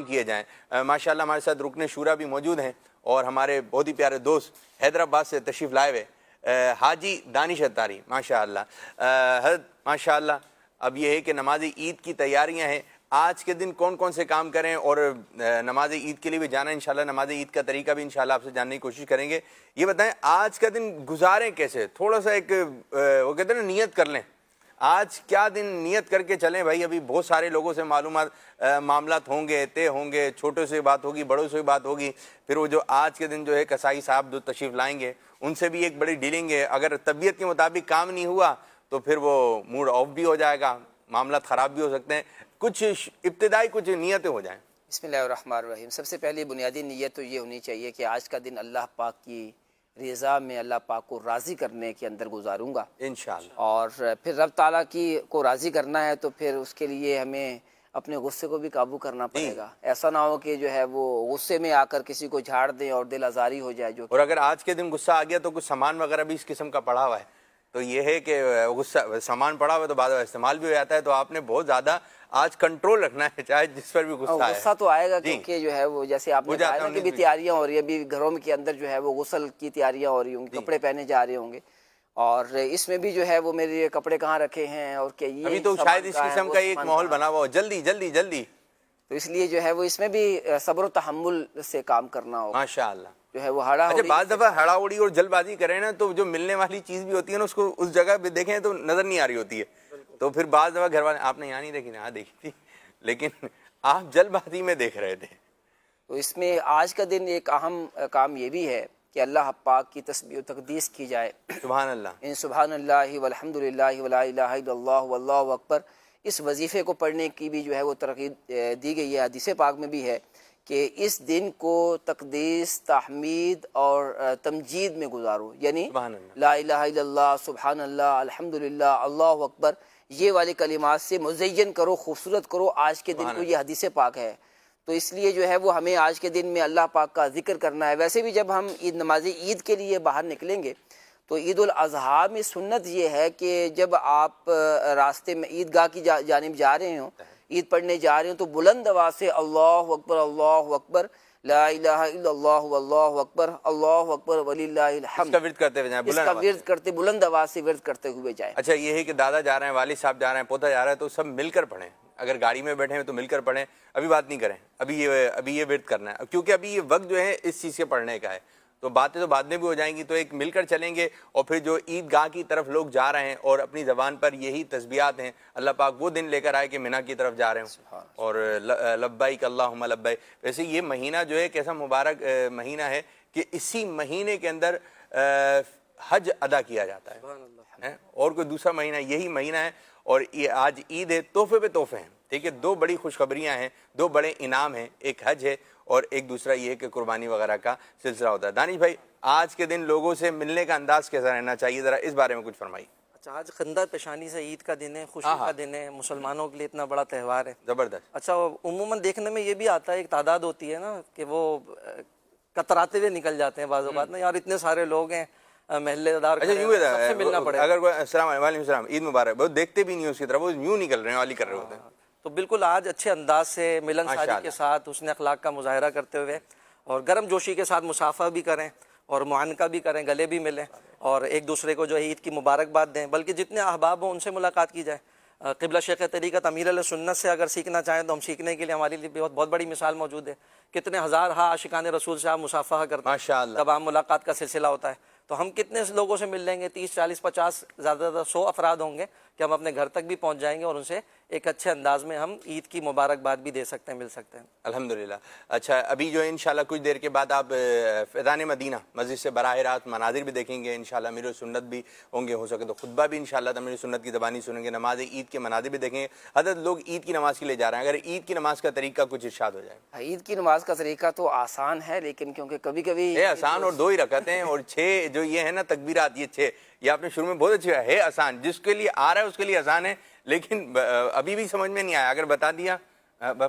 اہتمام کیے جائیں۔ ماشاءاللہ ہمارے ساتھ رکن شورا بھی موجود ہیں اور ہمارے بہت ہی پیارے دوست حیدرآباد سے تشریف لائے ہوئے حاجی دانش اتاری ماشاءاللہ۔ حضرت ماشاءاللہ اب یہ ہے کہ نماز عید کی تیاریاں ہیں، آج کے دن کون کون سے کام کریں اور نماز عید کے لیے بھی جانا ہے انشاءاللہ، نماز عید کا طریقہ بھی انشاءاللہ آپ سے جاننے کی کوشش کریں گے۔ یہ بتائیں آج کا دن گزاریں کیسے، تھوڑا سا ایک وہ کہتے ہیں نا نیت کر لیں، آج کیا دن نیت کر کے چلیں بھائی، ابھی بہت سارے لوگوں سے معاملات ہوں گے، طے ہوں گے، چھوٹوں سے بات ہوگی، بڑوں سے بات ہوگی، پھر وہ جو آج کے دن جو ہے قصائی صاحب جو تشریف لائیں گے ان سے بھی ایک بڑی ڈیلنگ ہے، اگر طبیعت کے مطابق کام نہیں ہوا تو پھر وہ موڈ آف بھی ہو جائے گا، معاملات خراب بھی ہو سکتے ہیں، کچھ ابتدائی کچھ نیتیں ہو جائیں۔ بسم اللہ الرحمن الرحیم۔ سب سے پہلی بنیادی نیت تو یہ ہونی چاہیے کہ آج کا دن اللہ پاک کی رضا میں اللہ پاک کو راضی کرنے کے اندر گزاروں گا انشاءاللہ، اور پھر رب تعالیٰ کو راضی کرنا ہے تو پھر اس کے لیے ہمیں اپنے غصے کو بھی قابو کرنا پڑے گا۔ ایسا نہ ہو کہ جو ہے وہ غصے میں آ کر کسی کو جھاڑ دیں اور دل آزاری ہو جائے۔ جو اور اگر آج کے دن غصہ آ گیا تو کچھ سامان وغیرہ بھی اس قسم کا پڑا ہوا ہے تو یہ ہے کہ غصہ سامان پڑا ہوا ہے تو بعد میں استعمال بھی ہو جاتا ہے، تو آپ نے بہت زیادہ آج کنٹرول رکھنا ہے، چاہے جس پر بھی غصہ آئے۔ غصہ تو آئے گا کیونکہ جو ہے وہ جیسے آپ نے کہا نا کہ بھی تیاریاں ہو رہی ہیں، ابھی گھروں کے اندر جو ہے وہ غسل کی تیاریاں ہو رہی ہوں گی، کپڑے پہنے جا رہے ہوں گے، اور اس میں بھی جو ہے وہ میرے کپڑے کہاں رکھے ہیں اور کہ یہ ابھی تو شاید اس قسم کا ایک ماحول بنا ہوا ہو، جلدی جلدی جلدی، تو اس لیے جو ہے وہ اس میں بھی صبر و تحمل سے کام کرنا ہوگا ماشاءاللہ۔ جو ہے وہ ہڑا اچھا بعض دفعہ ہڑا اڑی اور جلد بازی کریں نا تو جو ملنے والی چیز بھی ہوتی ہے نا اس کو اس جگہ پہ دیکھیں تو نظر نہیں آ رہی ہوتی ہے، تو پھر بعض دفعہ گھر والے آپ نے یہاں نہیں دیکھی، یہاں دیکھی تھی لیکن آپ جلد بازی میں دیکھ رہے تھے۔ تو اس میں آج کا دن ایک اہم کام یہ بھی ہے کہ اللہ پاک کی تسبیح و تقدیس کی جائے۔ سبحان اللہ، ان سبحان اللہ والحمد للہ ولا الہ الا اللہ واللہ اکبر، اس وظیفے کو پڑھنے کی بھی جو ہے وہ ترغیب دی گئی ہے، حدیث پاک میں بھی ہے کہ اس دن کو تقدیس، تحمید اور تمجید میں گزارو، یعنی سبحان اللہ، لا الہ الا اللہ، سبحان اللہ، الحمد للہ، اللہ اکبر، یہ والے کلمات سے مزین کرو، خوبصورت کرو آج کے دن کو، یہ حدیث پاک ہے۔ تو اس لیے جو ہے وہ ہمیں آج کے دن میں اللہ پاک کا ذکر کرنا ہے۔ ویسے بھی جب ہم نماز عید کے لیے باہر نکلیں گے تو عید الاضحیٰ میں سنت یہ ہے کہ جب آپ راستے میں عیدگاہ کی جانب جا رہے ہوں، عید پڑھنے جا رہے ہوں، تو بلند آواز سے اللہ اکبر، لا الہ الا اللہ واللہ اکبر، اللہ اکبر وللہ الحمد، اس کا ورد کرتے ہوئے جائیں، اس کا ورد کرتے بلند آواز سے ورد کرتے ہوئے جائیں۔ اچھا یہ ہے کہ دادا جا رہے ہیں، والد صاحب جا رہے ہیں، پوتا جا رہا ہے تو سب مل کر پڑھیں، اگر گاڑی میں بیٹھے ہیں تو مل کر پڑھیں، ابھی بات نہیں کریں، ابھی یہ ورد کرنا ہے، کیونکہ ابھی یہ وقت جو ہے اس چیز کے پڑھنے کا ہے، تو باتیں تو بعد میں بھی ہو جائیں گی، تو ایک مل کر چلیں گے، اور پھر جو عید گاہ کی طرف لوگ جا رہے ہیں اور اپنی زبان پر یہی تسبیحات ہیں، اللہ پاک وہ دن لے کر آئے کہ منی کی طرف جا رہے ہوں اور لبیک اللہم لبیک۔ ویسے یہ مہینہ جو ہے کیسا مبارک مہینہ ہے کہ اسی مہینے کے اندر حج ادا کیا جاتا ہے، اور کوئی دوسرا مہینہ یہی مہینہ ہے، اور یہ آج عید ہے، تحفے پہ تحفے ہیں، ٹھیک ہے، دو بڑی خوشخبریاں ہیں، دو بڑے انعام ہیں، ایک حج ہے اور ایک دوسرا یہ کہ قربانی وغیرہ کا سلسلہ ہوتا ہے۔ دانش بھائی آج کے دن لوگوں سے ملنے کا انداز کیسا رہنا چاہیے، ذرا اس بارے میں کچھ فرمائیے۔ اچھا آج خندہ پیشانی سے عید کا دن ہے، خوشی کا دن ہے، مسلمانوں کے لیے اتنا بڑا تہوار ہے، زبردست۔ اچھا عموماً دیکھنے میں یہ بھی آتا ہے، ایک تعداد ہوتی ہے نا کہ وہ کتراتے ہوئے نکل جاتے ہیں بعض اوقات نا، یار اتنے سارے لوگ ہیں، محلے دار اچھا سب سے ملنا پڑے گا۔ اگر کوئی السلام علیکم السلام، عید مبارک، بہت دیکھتے بھی نہیں اس کی طرف، وہ یوں نکل رہے ہیں، والی کر رہے ہوتے ہیں۔ تو بالکل آج اچھے انداز سے ملن ساری کے ساتھ حسن اخلاق کا مظاہرہ کرتے ہوئے اور گرم جوشی کے ساتھ مصافحہ بھی کریں اور معانقہ بھی کریں، گلے بھی ملیں اور ایک دوسرے کو جو ہے عید کی مبارکباد دیں، بلکہ جتنے احباب ہوں ان سے ملاقات کی جائے۔ قبلہ شیخ طریقت امیر علیہ سنت سے اگر سیکھنا چاہیں تو ہم سیکھنے کے لیے ہمارے لیے بہت بڑی مثال موجود ہے، کتنے ہزار عاشقان رسول سے آپ مصافحہ کرتے ہیں، جب آپ ملاقات کا سلسلہ ہوتا ہے تو ہم کتنے لوگوں سے مل لیں گے، 30 40 50 زیادہ 100 افراد ہوں گے کہ ہم اپنے گھر تک بھی پہنچ جائیں گے اور ان سے ایک اچھے انداز میں ہم عید کی مبارکباد بھی دے سکتے ہیں، مل سکتے ہیں الحمدللہ۔ اچھا ابھی جو انشاءاللہ کچھ دیر کے بعد آپ فیضان مدینہ مسجد سے براہ راست مناظر بھی دیکھیں گے، انشاءاللہ امیر السنت بھی ہوں گے، ہو سکے تو خطبہ بھی انشاءاللہ امیر السنت کی زبانی سنیں گے، نماز عید کے مناظر بھی دیکھیں گے۔ حضرت لوگ عید کی نماز کے لیے جا رہے ہیں، اگر عید کی نماز کا طریقہ کچھ ارشاد ہو جائے۔ عید کی نماز کا طریقہ تو آسان ہے، لیکن کیونکہ کبھی کبھی ہے آسان، اور 2 ہی رکعتیں اور 6 جو یہ ہے نا تکبیرات، یہ 6 یہ آپ نے شروع میں بہت اچھا ہے آسان، جس کے لیے آ رہا ہے اس کے لیے آسان ہے، لیکن ابھی بھی سمجھ میں نہیں آیا، اگر بتا دیا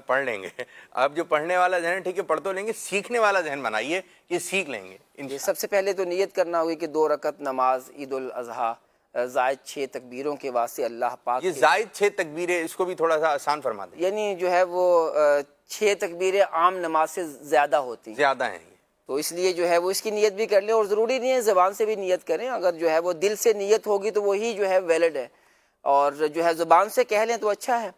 پڑھ لیں گے۔ اب جو پڑھنے والا ذہن ٹھیک ہے پڑھ تو لیں گے، سیکھنے والا ذہن بنائیے کہ سیکھ لیں گے۔ سب سے پہلے تو نیت کرنا ہوگی کہ 2 رکعت نماز عید الاضحیٰ زائد 6 تکبیروں کے واسطے اللہ پاک یہ زائد 6 تکبیریں، اس کو بھی تھوڑا سا آسان فرما دیں۔ یعنی جو ہے وہ 6 تکبیریں عام نماز سے زیادہ ہوتی ہیں، زیادہ ہیں. تو اس لیے جو ہے وہ اس کی نیت بھی کر لیں، اور ضروری نہیں ہے زبان سے بھی نیت کریں، اگر جو ہے وہ دل سے نیت ہوگی تو وہی جو ہے ویلڈ ہے، اور جو ہے زبان سے کہہ لیں تو اچھا ہے.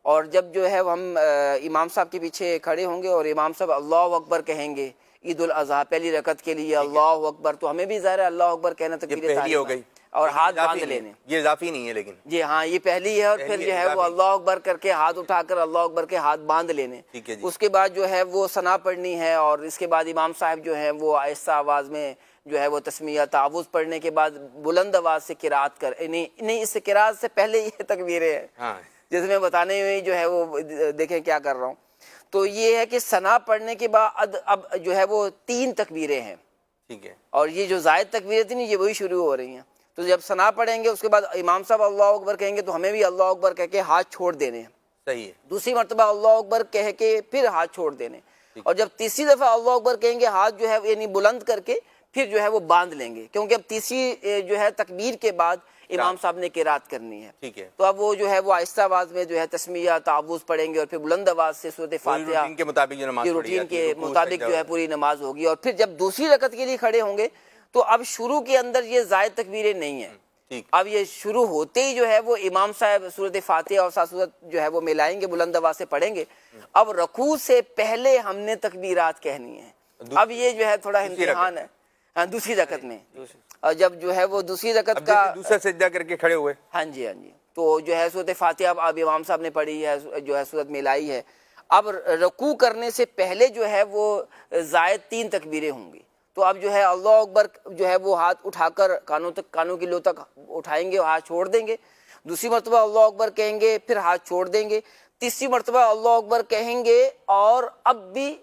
اور جب جو ہے ہم امام صاحب کے پیچھے کھڑے ہوں گے اور امام صاحب اللہ اکبر کہیں گے عید الاضحیٰ پہلی رکعت کے لیے اللہ اکبر، تو ہمیں بھی ظاہر ہے اللہ اکبر کہنا یہ تکبیر پہلی ہو گئی اور لیکن ہاتھ اضافی باندھ نہیں ہے. لینے. یہ اضافی نہیں ہے لیکن جی ہاں یہ پہلی ہے، اور پھر پہلی جو ہے وہ اضافی. اللہ اکبر کر کے ہاتھ اٹھا کر اللہ اکبر کے ہاتھ باندھ لینے. ٹھیک ہے جی. اس کے بعد جو ہے وہ ثنا پڑھنی ہے، اور اس کے بعد امام صاحب جو ہے وہ آہستہ آواز میں جو ہے وہ تسمیہ تعوذ پڑھنے کے بعد بلند آواز سے قرات کر نہیں اس قرات سے پہلے یہ تکبیریں ہیں ہاں جس میں بتانے میں جو ہے وہ دیکھیں کیا کر رہا ہوں. تو یہ ہے کہ ثنا پڑھنے کے بعد اب جو ہے وہ 3 تکبیریں ہیں، ٹھیک ہے. اور یہ جو زائد تکبیریں تھیں یہ وہی شروع ہو رہی ہیں. تو جب ثنا پڑھیں گے اس کے بعد امام صاحب اللہ اکبر کہیں گے تو ہمیں بھی اللہ اکبر کہہ کے ہاتھ چھوڑ دینے ہیں. صحیح ہے. دوسری مرتبہ اللہ اکبر کہہ کے پھر ہاتھ چھوڑ دینے، اور جب تیسری دفعہ اللہ اکبر کہیں گے ہاتھ جو ہے یعنی بلند کر کے پھر جو ہے وہ باندھ لیں گے، کیونکہ اب تیسری جو ہے تکبیر کے بعد امام صاحب نے قرات کرنی ہے. ٹھیک ہے. تو اب وہ جو ہے وہ آہستہ آواز میں جو ہے تسمیہ تعوذ پڑھیں گے، اور پھر بلند آواز سے سورۃ فاتحہ روٹین کے مطابق جو نماز یہ پڑھی روٹین جاتی ہے، کے رکوع مطابق سجدہ جو ہے پوری نماز ہوگی. اور پھر جب دوسری رکعت کے لیے کھڑے ہوں گے تو اب شروع کے اندر یہ زائد تکبیریں نہیں ہیں. ٹھیک. اب یہ شروع ہوتے ہی جو ہے وہ امام صاحب سورۃ فاتحہ اور ساتھ سورت جو ہے وہ ملائیں گے، بلند آواز سے پڑھیں گے. اب رکوع سے پہلے ہم نے تکبیرات کہنی ہیں. اب یہ جو ہے تھوڑا امتحان ہے. ہاں دوسری رکعت میں، اور جب جو ہے وہ دوسری رکعت اب کا جیسے دوسرا سجدہ کر کے کھڑے ہوئے، ہاں جی تو جو ہے سورۃ فاتحہ اب امام صاحب نے پڑھی ہے، جو ہے سورت ملائی ہے. اب رکوع کرنے سے پہلے جو ہے وہ زائد 3 تکبیریں ہوں گی. تو اب جو ہے اللہ اکبر جو ہے وہ ہاتھ اٹھا کر کانوں کی لو تک اٹھائیں گے اور ہاتھ چھوڑ دیں گے. دوسری مرتبہ اللہ اکبر کہیں گے پھر ہاتھ چھوڑ دیں گے. تیسری مرتبہ اللہ اکبر کہیں گے اور اب بھی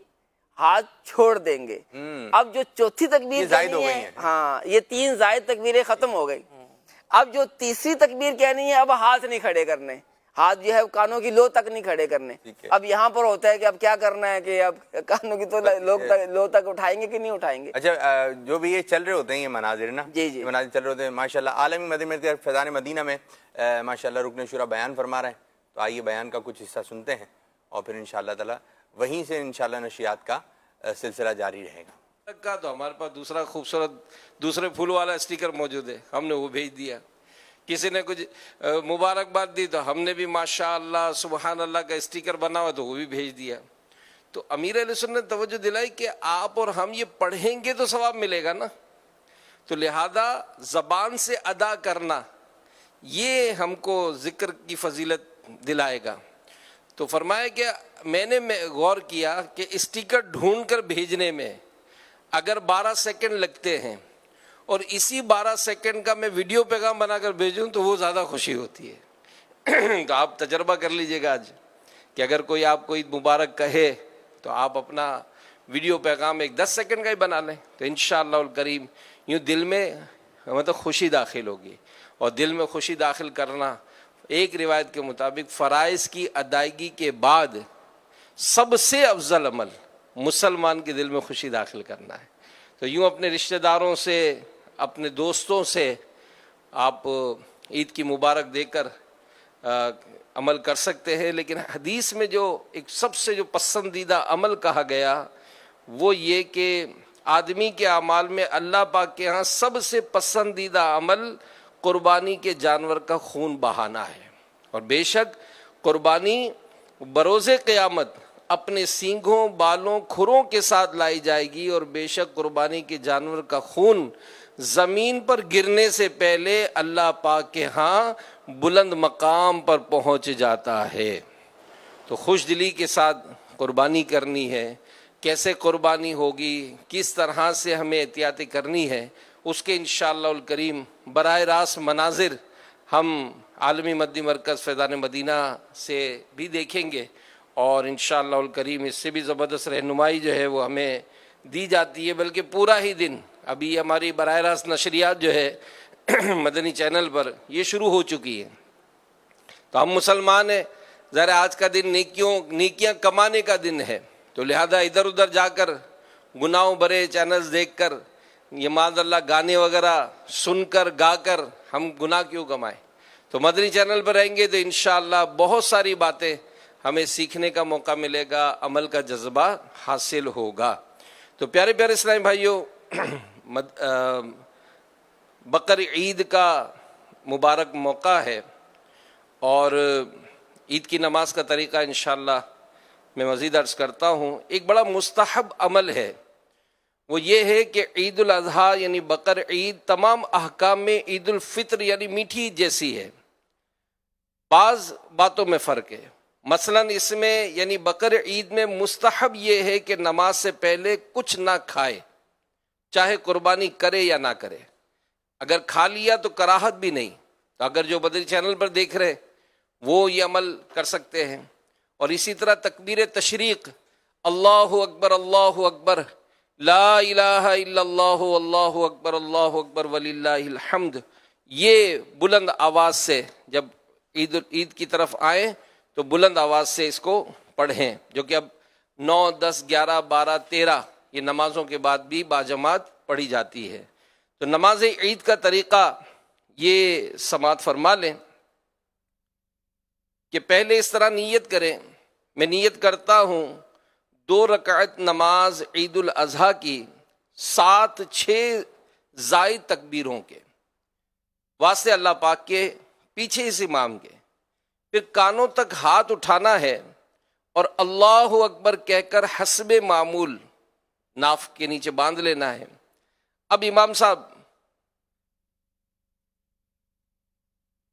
ہاتھ چھوڑ دیں گے. اب جو چوتھی تکبیر زائد ہو کہنی گئی ہے، ہیں. ہاں یہ 3 زائد تکبیریں ختم ہو گئی. اب جو تیسری تکبیر کہنی ہے اب ہاتھ نہیں کھڑے کرنے، ہاتھ جو ہے کانوں کی لو تک نہیں کھڑے کرنے. اب یہاں پر ہوتا ہے کہ اب کیا کرنا ہے کہ اب کانوں کی تو لو تک اٹھائیں گے کہ نہیں اٹھائیں گے. اچھا جو بھی یہ چل رہے ہوتے ہیں یہ مناظر نا، جی یہ مناظر چل رہے ہوتے ہیں ماشاءاللہ. عالمی مدینہ فیضان مدینہ میں ماشاءاللہ رکن شورا بیان فرما رہے ہیں. تو آئیے بیان کا کچھ حصہ سنتے ہیں اور پھر انشاءاللہ تعالی وہیں سے انشاءاللہ نشریات کا سلسلہ جاری رہے گا. کا تو ہمارے پاس دوسرا خوبصورت دوسرے پھول والا اسٹیکر موجود ہے، ہم نے وہ بھیج دیا. کسی نے کچھ مبارکباد دی تو ہم نے بھی ماشاءاللہ سبحان اللہ کا اسٹیکر بنا ہوا تو وہ بھی بھیج دیا. تو امیر علیہ سنت نے توجہ دلائی کہ آپ اور ہم یہ پڑھیں گے تو ثواب ملے گا نا، تو لہذا زبان سے ادا کرنا یہ ہم کو ذکر کی فضیلت دلائے گا. تو فرمایا کہ میں نے غور کیا کہ اسٹیکر ڈھونڈ کر بھیجنے میں اگر 12 سیکنڈ لگتے ہیں اور اسی 12 سیکنڈ کا میں ویڈیو پیغام بنا کر بھیجوں تو وہ زیادہ خوشی ہوتی ہے. تو آپ تجربہ کر لیجئے گا آج کہ اگر کوئی آپ کو عید مبارک کہے تو آپ اپنا ویڈیو پیغام ایک 10 سیکنڈ کا ہی بنا لیں تو انشاءاللہ الکریم یوں دل میں مطلب خوشی داخل ہوگی. اور دل میں خوشی داخل کرنا ایک روایت کے مطابق فرائض کی ادائیگی کے بعد سب سے افضل عمل مسلمان کے دل میں خوشی داخل کرنا ہے. تو یوں اپنے رشتہ داروں سے اپنے دوستوں سے آپ عید کی مبارک دے کر عمل کر سکتے ہیں. لیکن حدیث میں جو ایک سب سے جو پسندیدہ عمل کہا گیا وہ یہ کہ آدمی کے اعمال میں اللہ پاک کے ہاں سب سے پسندیدہ عمل قربانی کے جانور کا خون بہانا ہے. اور بے شک قربانی بروز قیامت اپنے سینگوں بالوں کھروں کے ساتھ لائی جائے گی، اور بے شک قربانی کے جانور کا خون زمین پر گرنے سے پہلے اللہ پاک کے ہاں بلند مقام پر پہنچ جاتا ہے. تو خوش دلی کے ساتھ قربانی کرنی ہے. کیسے قربانی ہوگی، کس طرح سے ہمیں احتیاطی کرنی ہے، اس کے انشاءاللہ الکریم براہ راست مناظر ہم عالمی مدی مرکز فیضان مدینہ سے بھی دیکھیں گے، اور انشاءاللہ الکریم اس سے بھی زبردست رہنمائی جو ہے وہ ہمیں دی جاتی ہے. بلکہ پورا ہی دن ابھی ہماری براہ راست نشریات جو ہے مدنی چینل پر یہ شروع ہو چکی ہے. تو ہم مسلمان ہیں، ذرا آج کا دن نیکیاں کمانے کا دن ہے، تو لہذا ادھر ادھر جا کر گناہوں بھرے چینلز دیکھ کر یہ معاذ اللہ گانے وغیرہ سن کر گا کر ہم گناہ کیوں کمائیں. تو مدنی چینل پر رہیں گے تو انشاءاللہ بہت ساری باتیں ہمیں سیکھنے کا موقع ملے گا, عمل کا جذبہ حاصل ہوگا. تو پیارے پیارے اسلامی بھائیوں, بقر عید کا مبارک موقع ہے, اور عید کی نماز کا طریقہ انشاءاللہ میں مزید عرض کرتا ہوں. ایک بڑا مستحب عمل ہے, وہ یہ ہے کہ عید الاضحیٰ یعنی بقر عید تمام احکام میں عید الفطر یعنی میٹھی عید جیسی ہے. بعض باتوں میں فرق ہے. مثلا اس میں یعنی بقر عید میں مستحب یہ ہے کہ نماز سے پہلے کچھ نہ کھائے, چاہے قربانی کرے یا نہ کرے. اگر کھا لیا تو کراہت بھی نہیں. تو اگر جو بدری چینل پر دیکھ رہے وہ یہ عمل کر سکتے ہیں. اور اسی طرح تکبیر تشریق, اللہ اکبر لا الہ الا اللہ اللہ اکبر وللہ الحمد, یہ بلند آواز سے جب عید کی طرف آئیں تو بلند آواز سے اس کو پڑھیں, جو کہ اب 9, 10, 11, 12, 13 یہ نمازوں کے بعد بھی باجماعت پڑھی جاتی ہے. تو نماز عید کا طریقہ یہ سماعت فرما لیں کہ پہلے اس طرح نیت کریں. میں نیت کرتا ہوں 2 رکعت نماز عید الاضحیٰ کی 7-6 زائد تکبیروں کے واسطے اللہ پاک کے, پیچھے اس امام کے. پھر کانوں تک ہاتھ اٹھانا ہے اور اللہ اکبر کہہ کر حسب معمول ناف کے نیچے باندھ لینا ہے. اب امام صاحب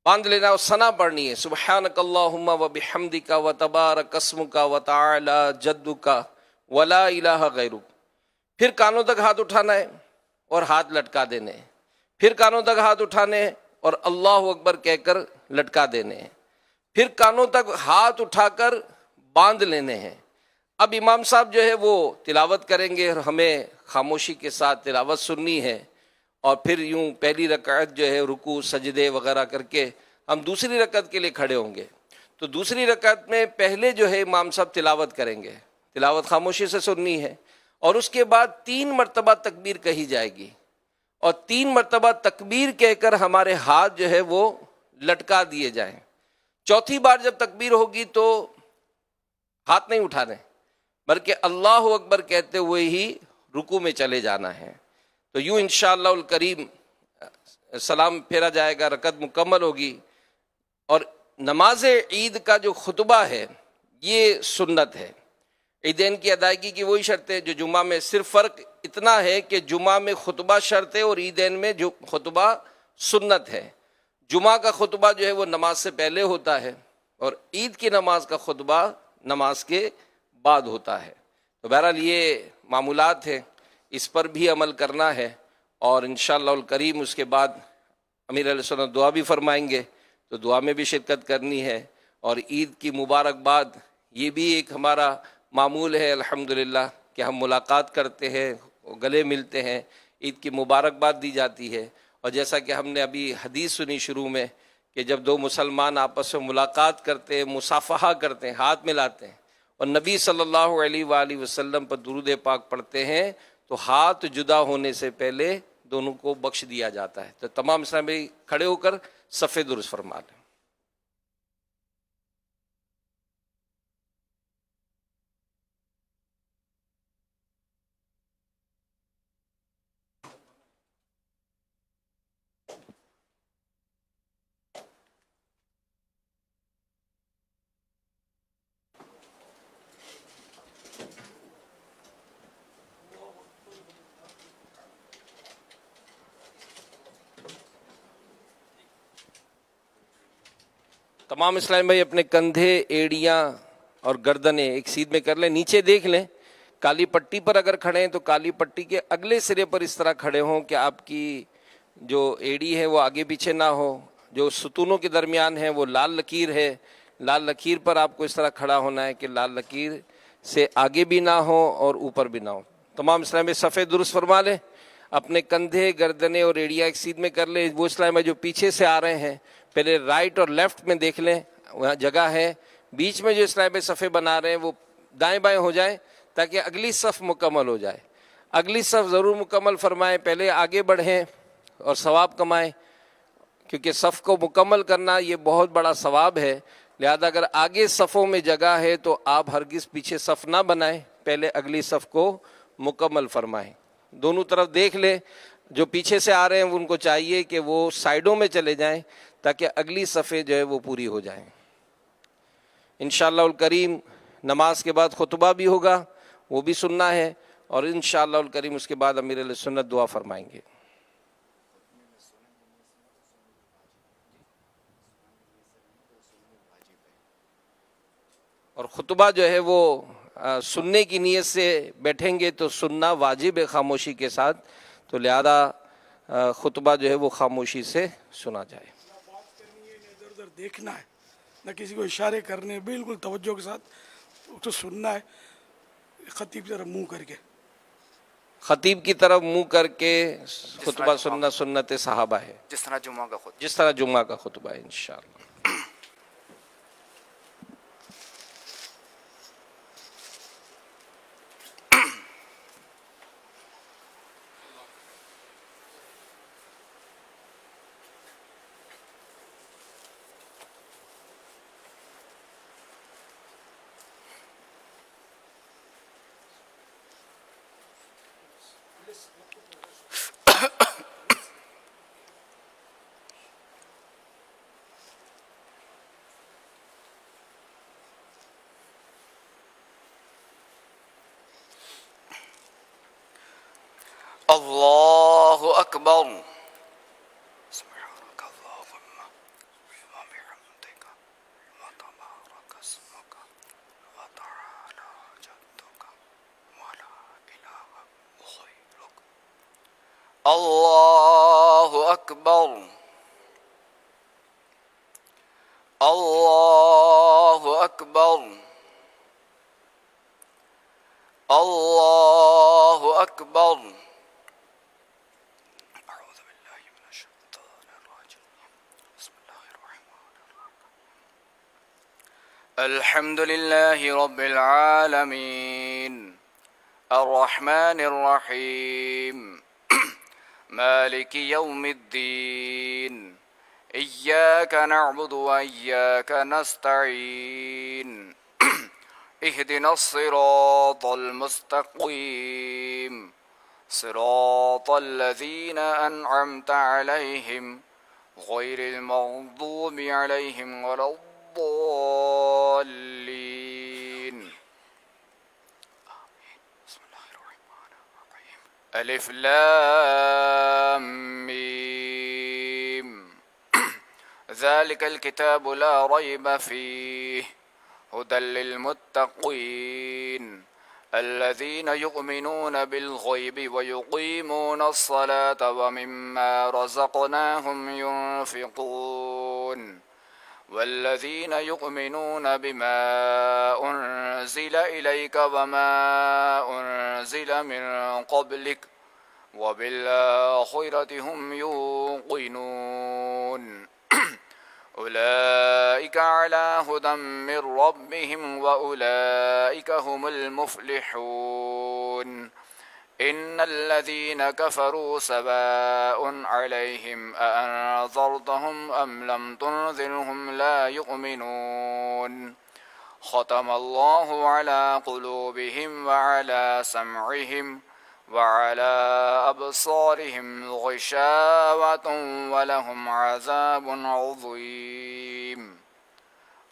باندھ لینا اور ثنا پڑھنی ہے, سبحانک اللہم و بحمدک و تبارک اسمک و تعالی جدک ولا الہ غیرک. پھر کانوں تک ہاتھ اٹھانا ہے اور ہاتھ لٹکا دینے ہیں. پھر کانوں تک ہاتھ اٹھانے ہیں اور اللہ اکبر کہہ کر لٹکا دینے ہیں. پھر کانوں تک ہاتھ اٹھا کر باندھ لینے ہیں. اب امام صاحب جو ہے وہ تلاوت کریں گے اور ہمیں خاموشی کے ساتھ تلاوت سننی ہے. اور پھر یوں پہلی رکعت جو ہے رکوع سجدے وغیرہ کر کے ہم دوسری رکعت کے لیے کھڑے ہوں گے. تو دوسری رکعت میں پہلے جو ہے امام صاحب تلاوت کریں گے, تلاوت خاموشی سے سننی ہے, اور اس کے بعد 3 مرتبہ تکبیر کہی جائے گی, اور 3 مرتبہ تکبیر کہہ کر ہمارے ہاتھ جو ہے وہ لٹکا دیے جائیں. چوتھی بار جب تکبیر ہوگی تو ہاتھ نہیں اٹھانے, بلکہ اللہ اکبر کہتے ہوئے ہی رکوع میں چلے جانا ہے. تو یوں انشاءاللہ الکریم سلام پھیرا جائے گا, رکعت مکمل ہوگی. اور نماز عید کا جو خطبہ ہے یہ سنت ہے. عیدین کی ادائیگی کی وہی شرط ہے جو جمعہ میں, صرف فرق اتنا ہے کہ جمعہ میں خطبہ شرط ہے اور عیدین میں جو خطبہ سنت ہے. جمعہ کا خطبہ جو ہے وہ نماز سے پہلے ہوتا ہے اور عید کی نماز کا خطبہ نماز کے بعد ہوتا ہے. تو بہرحال یہ معمولات ہیں, اس پر بھی عمل کرنا ہے. اور انشاءاللہ الکریم اس کے بعد امیر علیہ سنت دعا بھی فرمائیں گے, تو دعا میں بھی شرکت کرنی ہے. اور عید کی مبارکباد یہ بھی ایک ہمارا معمول ہے الحمدللہ کہ ہم ملاقات کرتے ہیں, گلے ملتے ہیں, عید کی مبارکباد دی جاتی ہے. اور جیسا کہ ہم نے ابھی حدیث سنی شروع میں کہ جب 2 مسلمان آپس میں ملاقات کرتے ہیں, مصافحہ کرتے ہیں, ہاتھ ملاتے ہیں اور نبی صلی اللہ علیہ وآلہ وسلم پر درود پاک پڑھتے ہیں تو ہاتھ جدا ہونے سے پہلے دونوں کو بخش دیا جاتا ہے. تو تمام اسلامی کھڑے ہو کر صف درست فرما لیں. تمام اسلام بھائی اپنے کندھے, ایڑیاں اور گردنیں ایک سیدھ میں کر لیں. نیچے دیکھ لیں, کالی پٹی پر اگر کھڑے ہیں تو کالی پٹی کے اگلے سرے پر اس طرح کھڑے ہوں کہ آپ کی جو ایڑی ہے وہ آگے پیچھے نہ ہو. جو ستونوں کے درمیان ہے وہ لال لکیر ہے, لال لکیر پر آپ کو اس طرح کھڑا ہونا ہے کہ لال لکیر سے آگے بھی نہ ہو اور اوپر بھی نہ ہو. تمام اسلام بھائی صف درست فرما لیں, اپنے کندھے, گردنیں اور ایڑیاں ایک سیدھ میں کر لیں. وہ اسلام بھائی جو پیچھے سے آ رہے ہیں پہلے رائٹ اور لیفٹ میں دیکھ لیں, وہاں جگہ ہے. بیچ میں جو اسلام بھائی صفے بنا رہے ہیں وہ دائیں بائیں ہو جائے تاکہ اگلی صف مکمل ہو جائے. اگلی صف ضرور مکمل فرمائیں, پہلے آگے بڑھیں اور ثواب کمائیں, کیونکہ صف کو مکمل کرنا یہ بہت بڑا ثواب ہے. لہذا اگر آگے صفوں میں جگہ ہے تو آپ ہرگز پیچھے صف نہ بنائیں، پہلے اگلی صف کو مکمل فرمائیں. دونوں طرف دیکھ لیں، جو پیچھے سے آ رہے ہیں ان کو چاہیے کہ وہ سائڈوں میں چلے جائیں تاکہ اگلی صفیں جو ہے وہ پوری ہو جائیں. انشاءاللہ الکریم نماز کے بعد خطبہ بھی ہوگا، وہ بھی سننا ہے، اور انشاءاللہ الکریم اس کے بعد امیر علیہ سنت دعا فرمائیں گے. اور خطبہ جو ہے وہ سننے کی نیت سے بیٹھیں گے تو سننا واجب ہے خاموشی کے ساتھ، تو لہذا خطبہ جو ہے وہ خاموشی سے سنا جائے. بات کرنی ہے، نہ ادھر ادھر دیکھنا ہے، نہ کسی کو اشارے کرنے ہیں، بالکل توجہ کے ساتھ اس کو سننا ہے، خطیب کی طرف منہ کر کے. خطیب کی طرف منہ کر کے خطبہ سننا سنت صحابہ ہے، جس طرح جمعہ کا خطبہ. جس طرح جمعہ کا خطبہ ہے انشاءاللہ. اللہ اکبر. سبحانک اللہم وبحمدک وتبارک اسمک وتعالی جدک ولا الہ غیرک. اللہ اکبر. اللہ اکبر. اللہ اکبر. اعوذ باللہ من الشیطان الرجیم. بسم اللہ الرحمن الرحیم. الحمد للہ رب العالمین الرحمن الرحیم مالک یوم الدین ایاک نعبد وإیاک نستعین اهدنا الصراط المستقيم صراط الذين أنعمت عليهم غير المغضوب عليهم ولا الضالين. بسم الله الرحمن الرحيم. ألف لام ميم ذلك الكتاب لا ريب فيه هدى للمتقين الذين يؤمنون بالغيب ويقيمون الصلاة ومما رزقناهم ينفقون والذين يؤمنون بما أنزل إليك وما أنزل من قبلك وبالآخرة هم يوقنون أولئك على هدى من ربهم وأولئك هم المفلحون. إن الذين كفروا سواء عليهم أأنذرتهم أم لم تنذرهم لا يؤمنون. ختم الله على قلوبهم وعلى سمعهم وعلى أبصارهم غشاوة ولهم عذاب عظيم.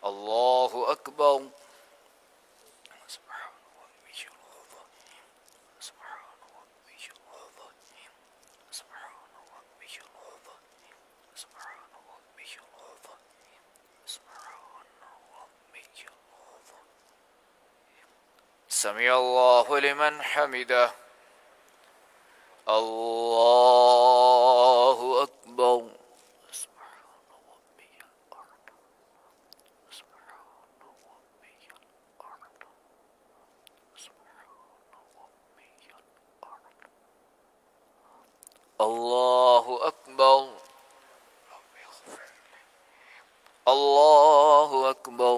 الله أكبر. سمع الله لمن حمده. اللہ اکبر. اللہ اکبر. اللہ اکبر.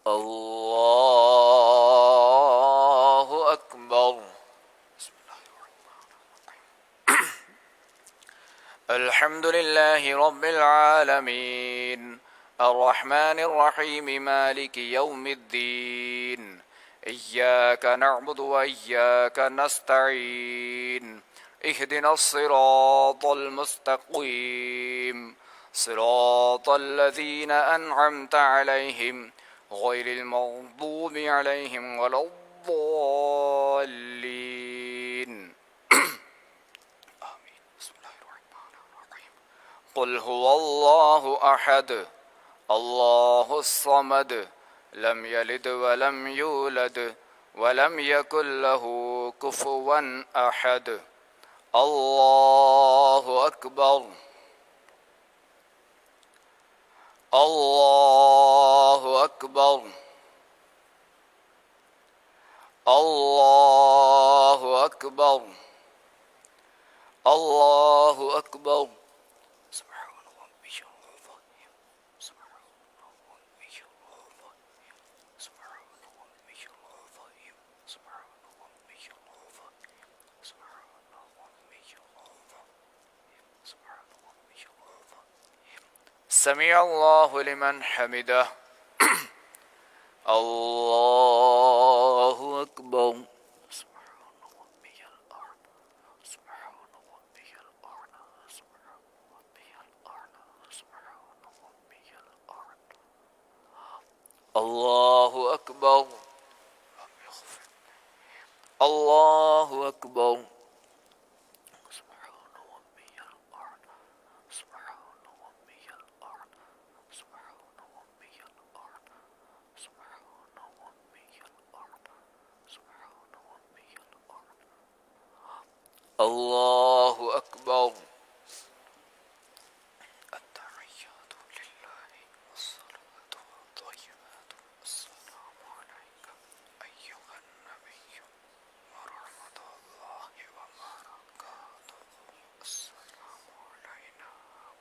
اللہ الحمد لله رب العالمين الرحمن الرحيم مالك يوم الدين إياك نعبد وإياك نستعين اهدنا الصراط المستقيم صراط الذين أنعمت عليهم غير المغضوب عليهم ولا الضالين آمين. بسم الله الرحمن الرحيم. قل هو الله أحد الله الصمد لم يلد ولم يولد ولم يكن له كفوا أحد الله أكبر الله أكبر الله أكبر الله أكبر سبحان ربي العظيم سبحان ربي العظيم سبحان ربي العظيم سبحان ربي العظيم سبحان ربي العظيم سبحان ربي العظيم سمع الله لمن حمده الله أكبر سبحان ربي الأعلى سبحان ربي الأعلى سبحان ربي الأعلى سبحان ربي الأعلى الله أكبر الله أكبر سبحان ربي الأعلى سبحان ربي الأعلى سبحان ربي الأعلى سبحان ربي الأعلى سبحان ربي الأعلى الله أكبر التحيات لله والصلاة والطيبات السلام عليك أيها النبي ورحمة الله وبركاته السلام علينا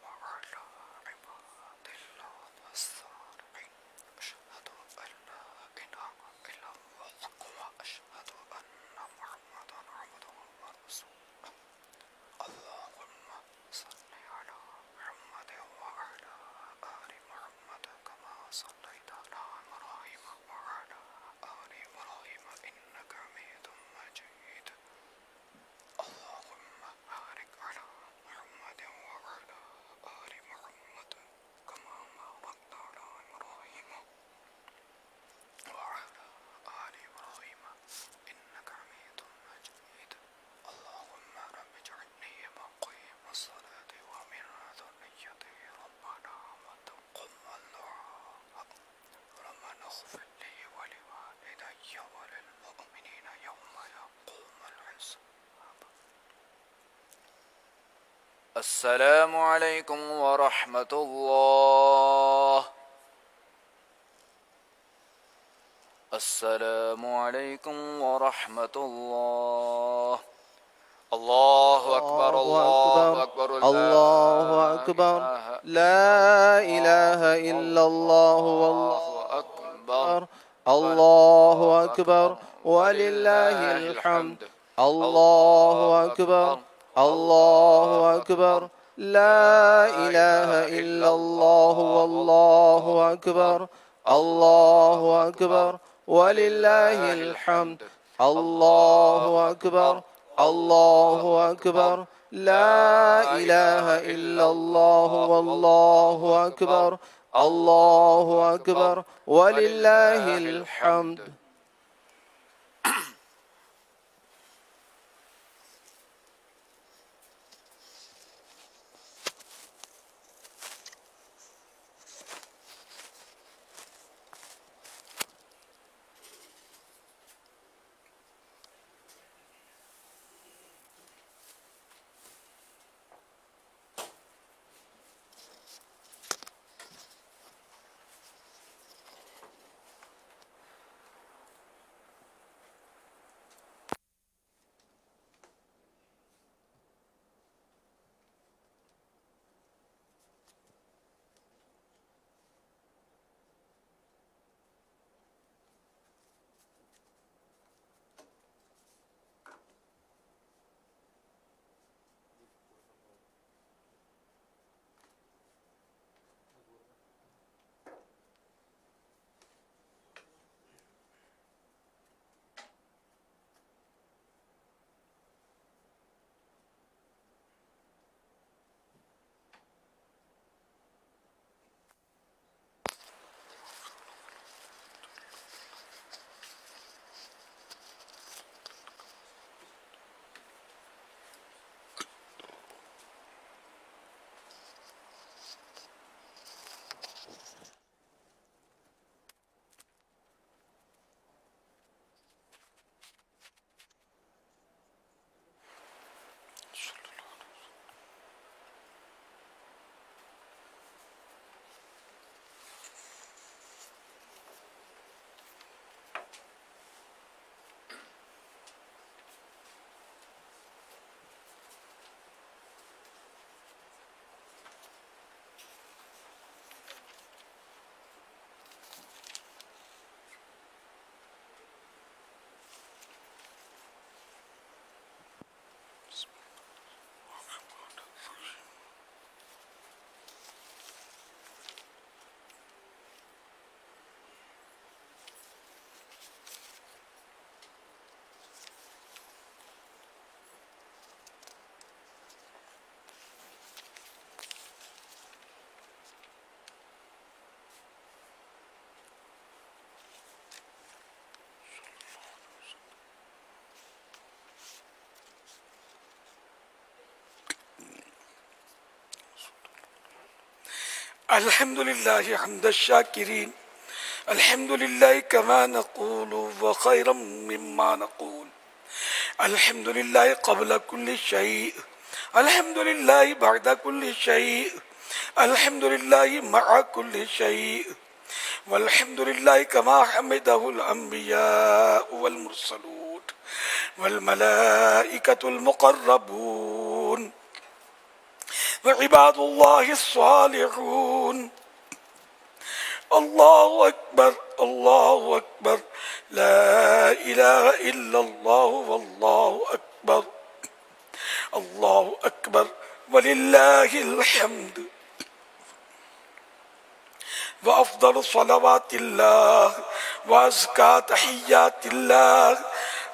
وعلى عباد الله الصالحين أشهد أن لا إله إلا الله وأشهد أن محمدا عبده ورسوله اللهم صل على محمد وعلى آل محمد كما صليت على إبراهيم وعلى آل إبراهيم إنك حميد مجيد اللهم بارك على محمد وعلى آل محمد كما باركت على إبراهيم وعلى آل إبراهيم إنك حميد مجيد اللهم رب اجعلني مقيم الصلاة ومن ذريتي ربنا وتقبل دعاء ربنا اغفر لي ولوالدي وللمؤمنين يوم يقوم الحساب السلام عليكم ورحمة الله السلام عليكم ورحمة الله الله أكبر الله أكبر الله أكبر لا إله إلا الله والله أكبر الله أكبر ولله الحمد الله أكبر الله أكبر لا إله إلا الله والله أكبر الله أكبر ولله الحمد الله أكبر الله أكبر لا إله إلا الله والله أكبر الله أكبر ولله الحمد الحمد لله حمد الشاكرين الحمد لله كما نقول وخيرا مما نقول الحمد لله قبل كل شيء الحمد لله بعد كل شيء الحمد لله مع كل شيء والحمد لله كما حمده الأنبياء والمرسلون والملائكة المقربون وعباد الله الصالحون الله أكبر الله أكبر لا إله إلا الله والله أكبر الله أكبر ولله الحمد وأفضل صلوات الله وأزكى تحيات الله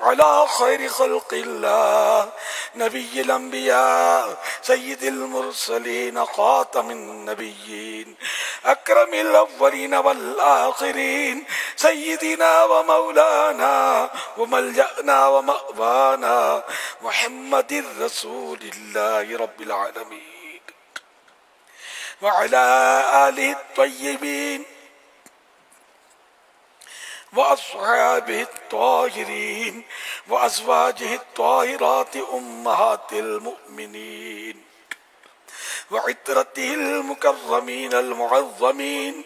على خير خلق الله نبي الأنبياء سيد المرسلين خاتم النبيين أكرم الأولين والآخرين سيدنا ومولانا وملجأنا ومأوانا محمد رسول الله رب العالمين وعلى آله الطيبين وأصحابه الطاهرين وأزواجه الطاهرات أمهات المؤمنين وعترته المكرمين المعظمين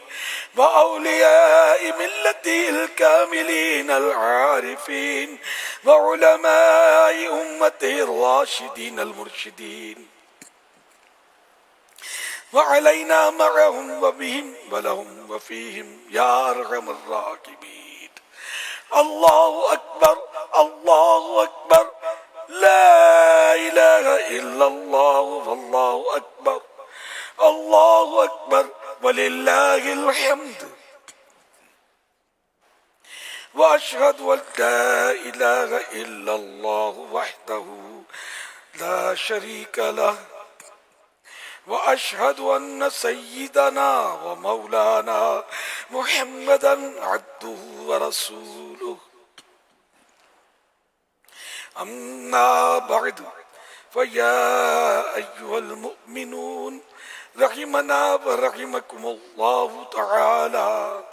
وأولياء ملته الكاملين العارفين وعلماء أمته الراشدين المرشدين وعلينا معهم وبهم ولهم وفيهم يا أرحم الراحمين الله أكبر الله أكبر لا إله إلا الله والله أكبر الله أكبر ولله الحمد وأشهد أن لا إله إلا الله وحده لا شريك له وأشهد أن سيدنا ومولانا محمدا عبده ورسوله أما بعد فيا أيها المؤمنون رحمنا ورحمكم الله تعالى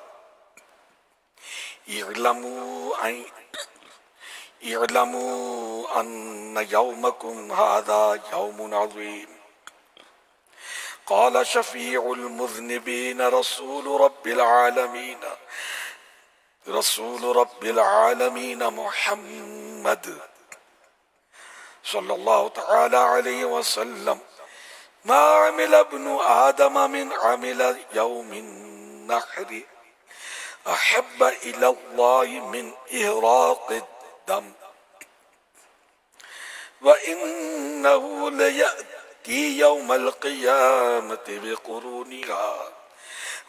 اعلموا أن يومكم هذا يوم عظيم قال شفيع المذنبين رسول رب العالمين محمد صلى الله تعالى عليه وسلم ما عمل ابن آدم من عمل يوم النحر أحب إلى الله من إهراق الدم وإنه ليأتي يوم القيامة بقرونها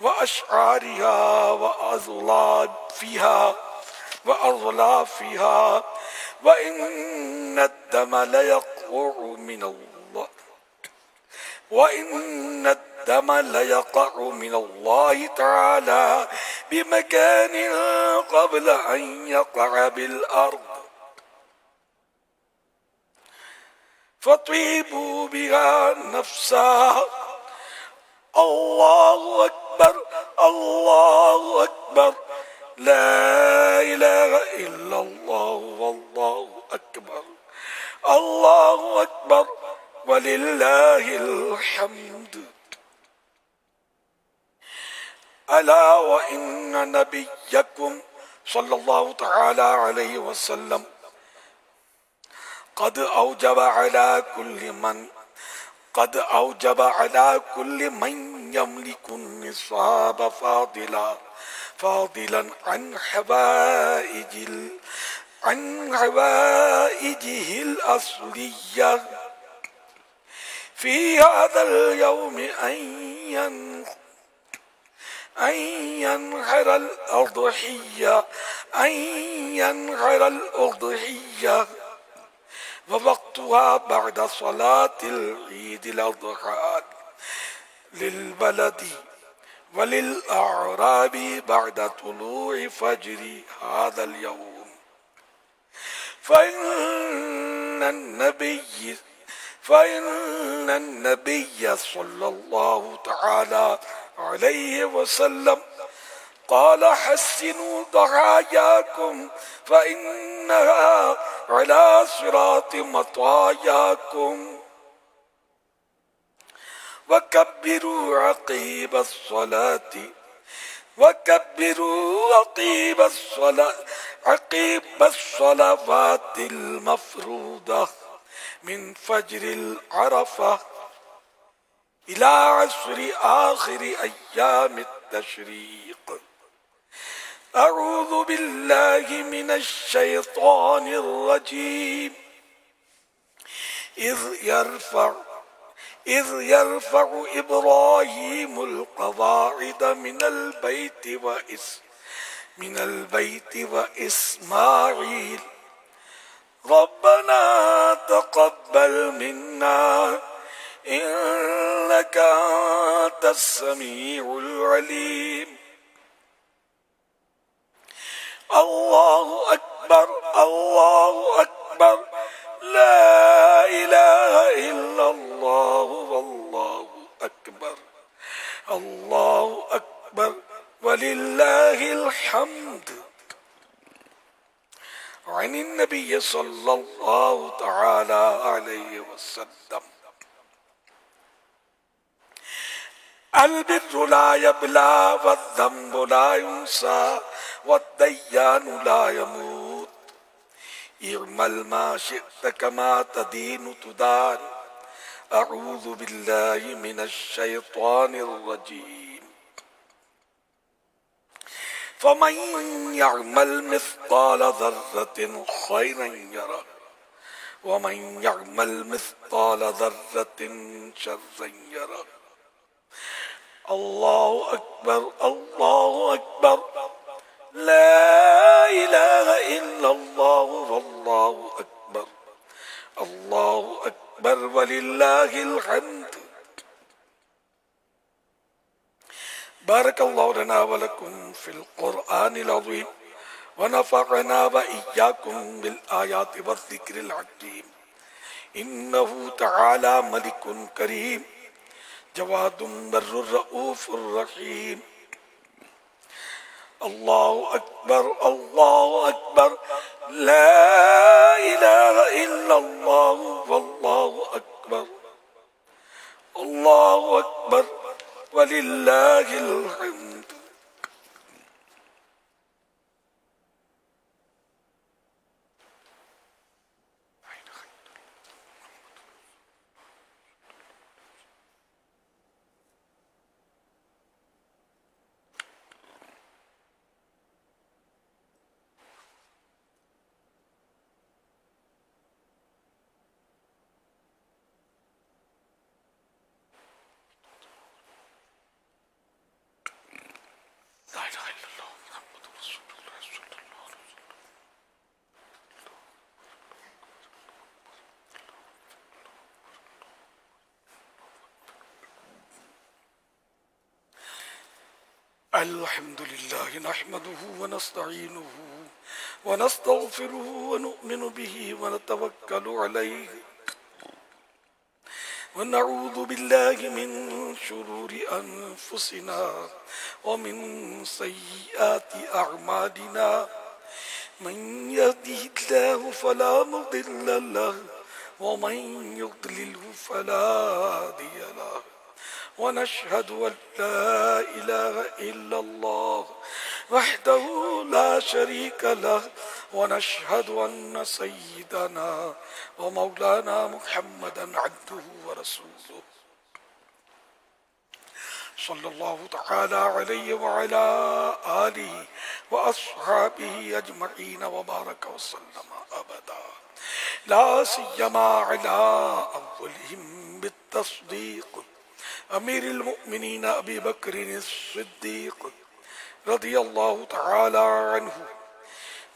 وأشعارها وأظلافها وإن الدم ليقع من الله تعالى بمكان قبل أن يقع بالأرض فطيبوا بها نفسا الله أكبر الله أكبر لا إله إلا الله والله أكبر الله أكبر ولله الحمد ألا وإن نبيكم صلى الله تعالى عليه وسلم قد أوجب على كل من يملك النصاب فاضلا عن حوائجه الأصلية في هذا اليوم أن ينحر الأضحية ووقتها بعد صلاة العيد الأضحى للبلد وللأعراب بعد طلوع فجر هذا اليوم فإن النبي صلى الله تعالى عليه وسلم قال حسنوا ضحاياكم فإنها على صراط مطاياكم وكبروا عقيب الصلاة عقيب الصلوات المفروضة من فجر العرفة إلى عصر آخر أيام التشريق. أعوذ بالله من الشيطان الرجيم. إذ يرفع إبراهيم القواعد من البيت وإسماعيل ربنا تقبل منا إنك أنت السميع العليم. الله أكبر الله أكبر لا إله إلا الله والله أكبر الله أكبر ولله الحمد. عن النبي صلى الله تعالى عليه وسلم البر لا يبلى والذنب لا ينسى والديان لا يموت. اعمل ما شئت كما تدين تدان. أعوذ بالله من الشيطان الرجيم. فمن يعمل مثقال ذرة خيرا يره ومن يعمل مثقال ذرة شرا يره. الله أكبر الله أكبر لا إله إلا الله والله أكبر الله أكبر ولله الحمد. بارك الله لنا ولكم في القرآن العظيم ونفعنا وإياكم بالآيات والذكر الحكيم. إنه تعالى ملك كريم جواد بر رؤوف رحيم. الله أكبر الله أكبر لا إله إلا الله والله أكبر الله أكبر ولله الحمد. الحمد لله نحمده ونستعينه ونستغفره ونؤمن به ونتوكل عليه ونعوذ بالله من شرور أنفسنا ومن سيئات أعمالنا. من يهده الله فلا مضل له ومن يضلله فلا هادي له. ونشهد أن لا إله إلا الله وحده لا شريك له ونشهد أن سيدنا ومولانا محمدا عبده ورسوله صلى الله تعالى عليه وعلى آله وأصحابه أجمعين وبارك وسلم أبدا. لا سيما على أولهم بالتصديق أمير المؤمنين أبي بكر الصديق رضي الله تعالى عنه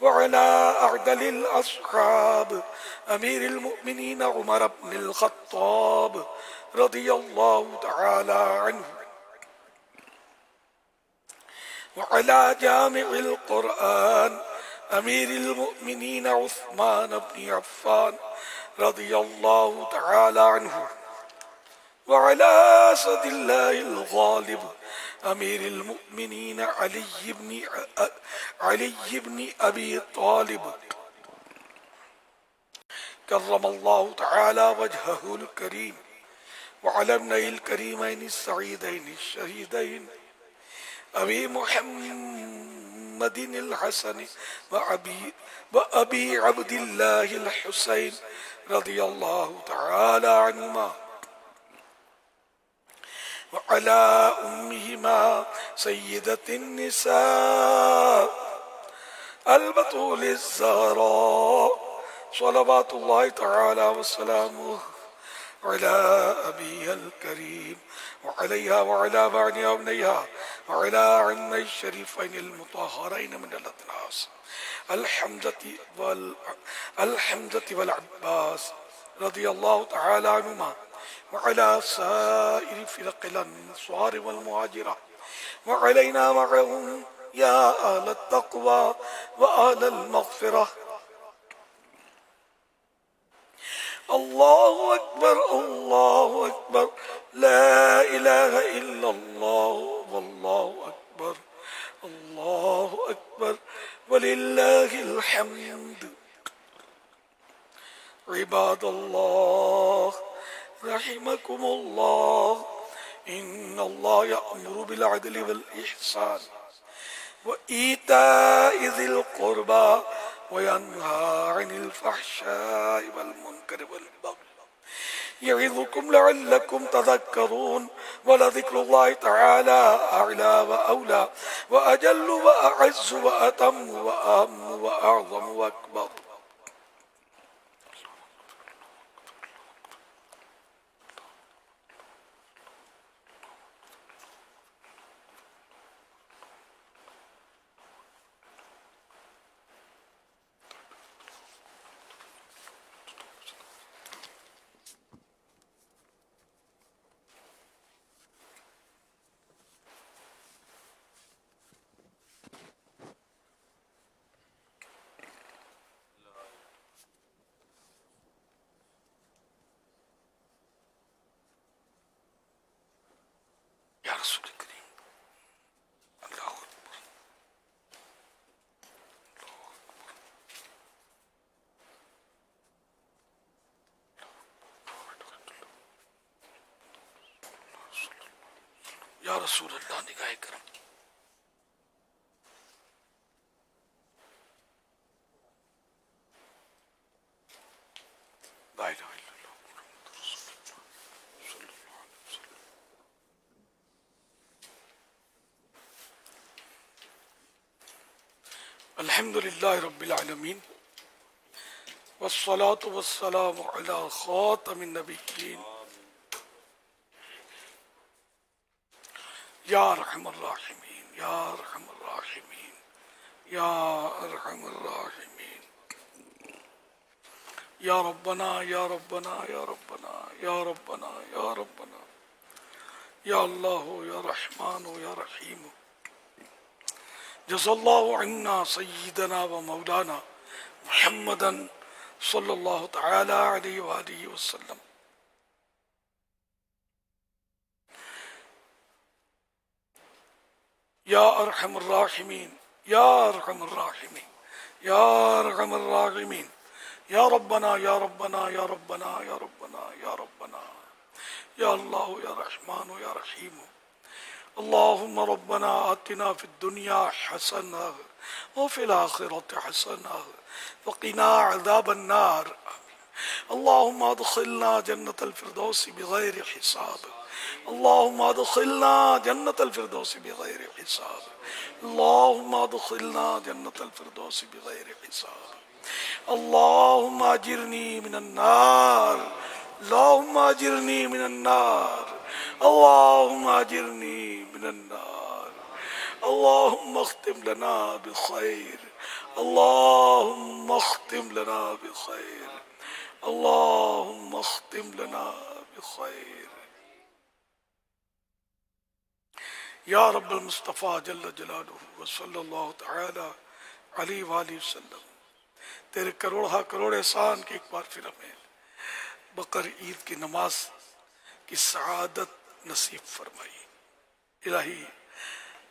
وعلى أعدل الأصحاب أمير المؤمنين عمر بن الخطاب رضي الله تعالى عنه وعلى جامع القرآن أمير المؤمنين عثمان بن عفان رضي الله تعالى عنه وعلى أسد الله الغالب أمير المؤمنين علي بن أبي طالب كرم الله تعالى وجهه الكريم وعلى ابني الكريمين السعيدين الشهيدين أبي محمد الحسن وأبي عبد الله الحسين رضي الله تعالى عنهما وعلى أمهما سيدة النساء البتول الزهراء صلوات الله تعالى وسلامه على أبيها الكريم وعليها وعلى بعنيها وابنيها وعلى عمي الشريفين المطهرين من الأدناس الحمزة والعباس رضي الله تعالى عنهما وعلى سائر فرق الأنصار والمهاجرة وعلينا معهم يا أهل التقوى وأهل المغفرة. الله أكبر الله أكبر لا إله إلا الله والله أكبر الله أكبر ولله الحمد. عباد الله رحمكم الله إن الله يأمر بالعدل والإحسان وإيتاء ذي القربى وينهى عن الفحشاء والمنكر والبغي يعظكم لعلكم تذكرون ولذكر الله تعالى أعلى وأولى وأجل وأعز وأتم وأهم وأعظم وأكبر. يا رسول الكريم الله أكبر يا رسول الله نگاہ کرم. لا إله إلا الله محمد رسول الله صلى الله عليه وسلم. الحمد لله رب العالمين والصلاة والسلام على خاتم النبيين يا أرحم الراحمين يا أرحم الراحمين يا أرحم الراحمين يا ربنا يا ربنا يا ربنا يا ربنا يا ربنا يا الله يا رحمن يا رحيم. جزا الله عنا سيدنا ومولانا محمدا صلى الله تعالى عليه وآله وسلم. يا أرحم الراحمين يا أرحم الراحمين يا أرحم الراحمين يا ربنا يا ربنا يا ربنا يا ربنا يا ربنا يا الله يا رحمن يا رحيم. اللهم ربنا آتنا في الدنيا حسنة وفي الآخرة حسنة وقنا عذاب النار. اللهم ادخلنا جنة الفردوس بغير حساب. اللهم ادخلنا جنة الفردوس بغير حساب. اللهم ادخلنا جنة الفردوس بغير حساب. اللهم اجرني من النار. اللهم اجرني من النار. اللهم اجرني من النار. اللهم اختم لنا بخير. اللهم اختم لنا بخير. اللهم اختم لنا بخير. یا رب المصطفیٰ جل جلالہ وصلی اللہ تعالی علیہ وآلہ وسلم، تیرے کروڑ احسان کے ایک بار پھر ہمیں بقر عید کی نماز کی سعادت نصیب فرمائی. الہی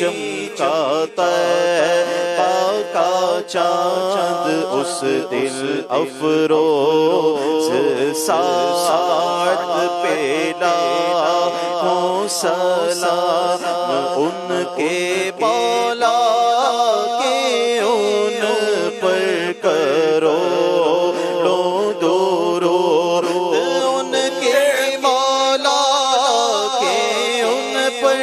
چمکا طیبہ کا چاند اس دل افروز ساعت پہ لاکھوں سلام ان کے مولا کے ان پر کرو لو درود ان کے مولا کے ان پر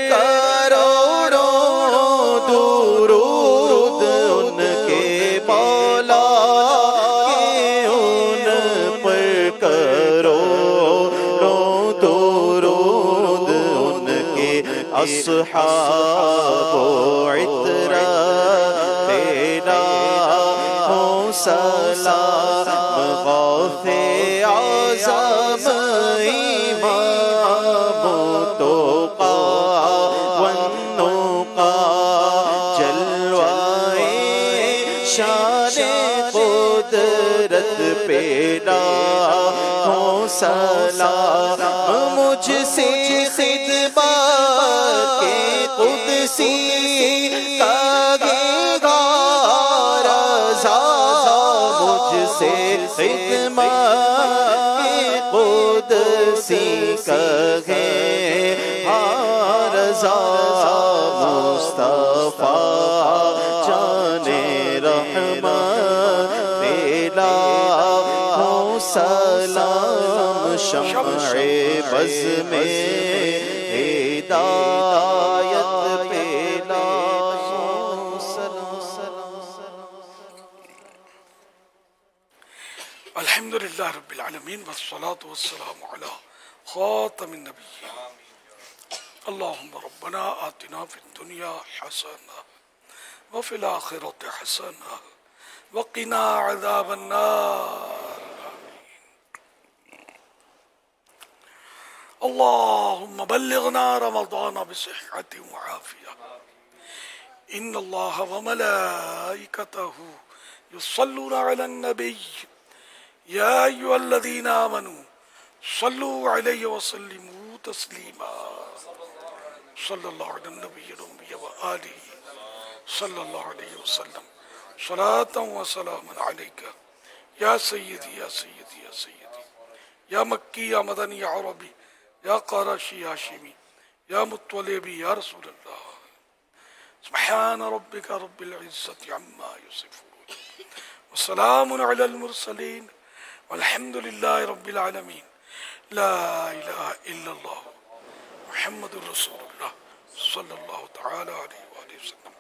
کروڑوں درود ان کے مولا کے ان پر کروڑوں درود ان کے اصحاب و عطرت پیدا ہوں سلام غوث اعظم امام توقا والنقا جلوائے شان قدرت پیدا ہوں سلام مجھ سے خدمت کے قدسی کا رضا مجھ سے خدمت کے قدسی کا رضا مصطفیٰ جان رحمت پیلا ہوں سلام شمع بز میں ہدایت پیلا ہوں الحمدللہ رب العالمین والصلاة والسلام علی خاتم النبیین اللہم ربنا آتنا فی الدنیا حسنہ وفی الآخرۃ حسنہ وقنا عذاب النار اللہم بلغنا رمضان بصحت وعافیہ ان اللہ وملائکتہ یصلون علی النبی یا ایھا الذین آمنوا صلوا علیہ وسلموا تسلیما صلی اللہ علی النبی الأمی وآلہ صلی اللہ علیہ وسلم صلاة و سلاما علیکہ یا سیدی یا سیدی یا سیدی یا مکی یا مدنی یا عربی یا قرشی یا ہاشمی یا مطلبی یا رسول اللہ سبحان ربک رب العزت عما یصفون وسلام علی المرسلین والحمد للہ رب العالمین لا الہ الا اللہ محمد رسول اللہ صلی اللہ تعالی علیہ وآلہ وسلم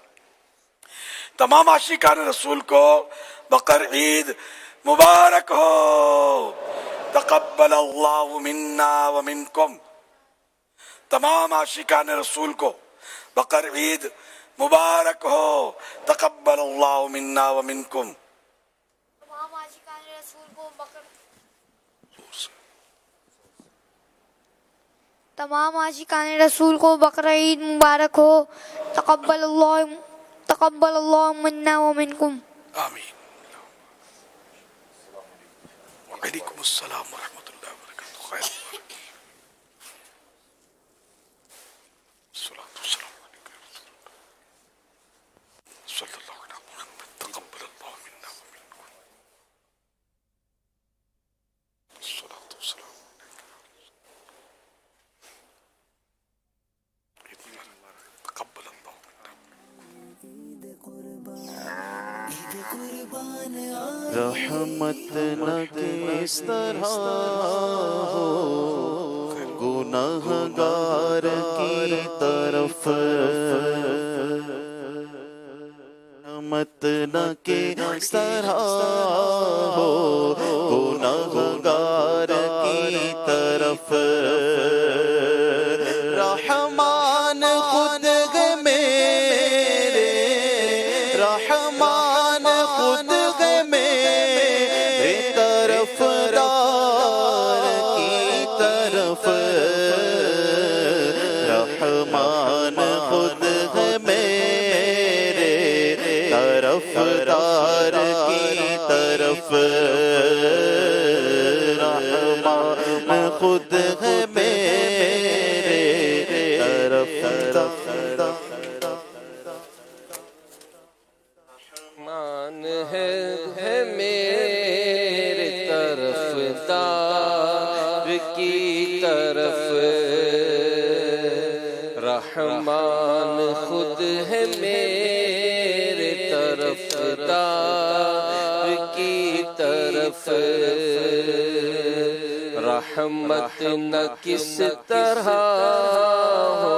تمام عاشقان رسول کو بقر عید مبارک ہو تقبل اللہ منا ومنکم تمام عاشقان رسول کو بقر عید مبارک ہو تقبل اللہ منا ومنکم تمام عاشقان رسول کو تمام عاشقان رسول کو بقر عید مبارک ہو تقبل اللہ منا ومنکم آمین وعلیکم السلام ورحمۃ اللہ وبرکاتہ خیر الصلاة والسلام علیکم صلی اللہ علیہ وسلم تقبل اللہ منا ومنکم الصلاة والسلام تقبل اللہ رحمت نہ کس طرح ہو گناہگار کی طرف رحمت نہ کس طرح ہو گناہگار کی طرف رحمان خود ہے میرے رحمان خود ہے میرے طرف دار کی طرف رحمان خود ہے میرے طرف دار کی طرف رحمان خود ہے میرے طرف رحمان خود ہے میرے طرفدار کی طرف رحمت نہ کس طرح ہو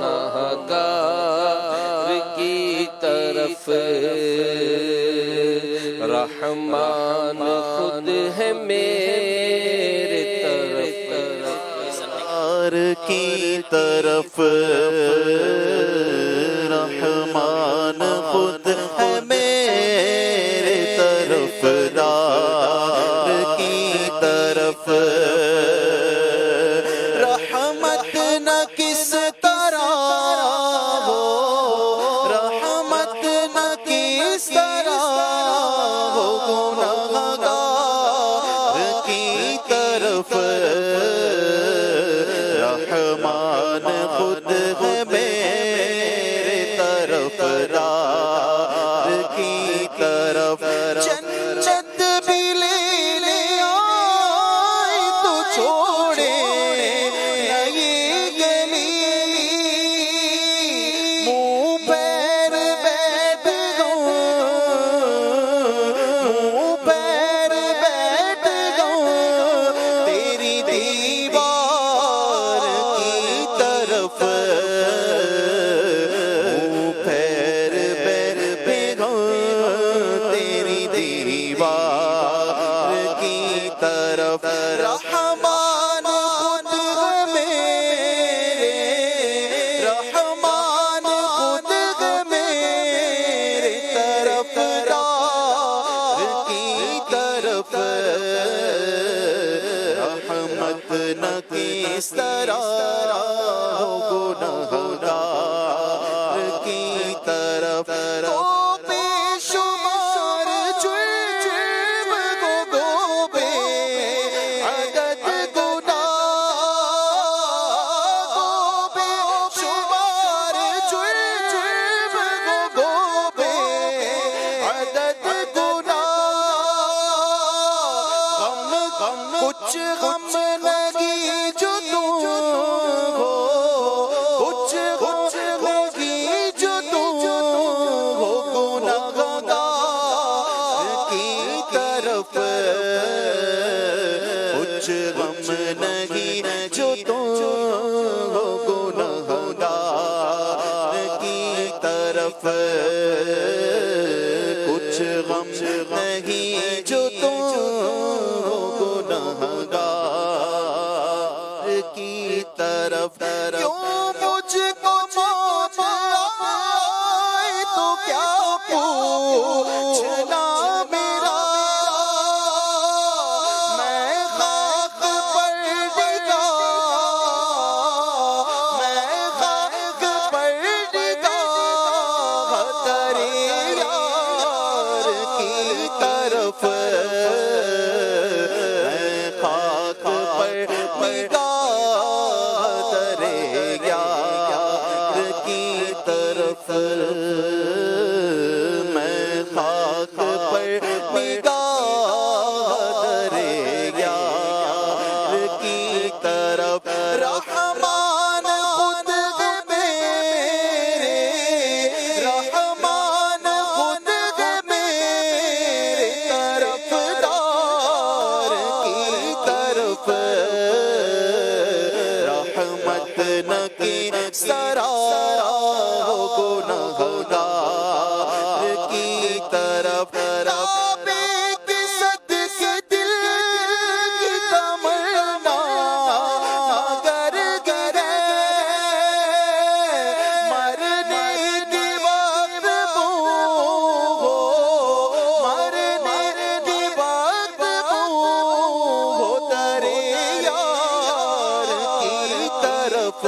گناہگار کی طرف رحمان خود ہے میرے طرفدار کی طرف رحمان خود ہے میرے طرفدار کی طرف رحمت نہ کس طرح ہو رحمت نہ کس طرح ہو گناہگار کی طرف رحمان خود ہے میرے طرفدار کی طرف جنت بھی لینے آئے تو چھوڑے نہ یہ گلی منہ پیر بیٹھ گؤں منہ پیر بیٹھ گؤں تیری دیوار کی طرف منہ پیر بیٹھ گؤں تیری دیوار کی طرف رحمان خود ہے میرے رحمان خود ہے میرے طرفدار کی طرف رحمت نہ کس طرح ہو گناہگار کی طرف تو بے شمار جرم کو بے عدد گناہ کو بے شمار جرم کو بے عدد گناہ غم کچھ غم لگی جو تم ہو کچھ لگی جو تم ہو گناہگار کی طرف کچھ غم لگی جو تم ہو گناہگار کی طرف کچھ غم نہیں جو تم ہو گناہگار کی طرف کیوں مجھ کو موت آئے تو کیا پوچھنا میرا میں خاک پر ڈگا میں خاک پر ڈگا تیرے یار کی طرف میں خاک پر ڈگا تیرے یار کی طرف میں خاک پر ڈگا تیرے یار کی طرف رحمان خود ہے میرے رحمان خود ہے میرے طرفدار کی طرف رحمت نہ کس طرح ہو گناہگار کی طرف رابے کے صدقے دل کی تمنا گر گرے مرنے کی وقت ہو مرنے کی وقت ہو تیرے یار کی طرف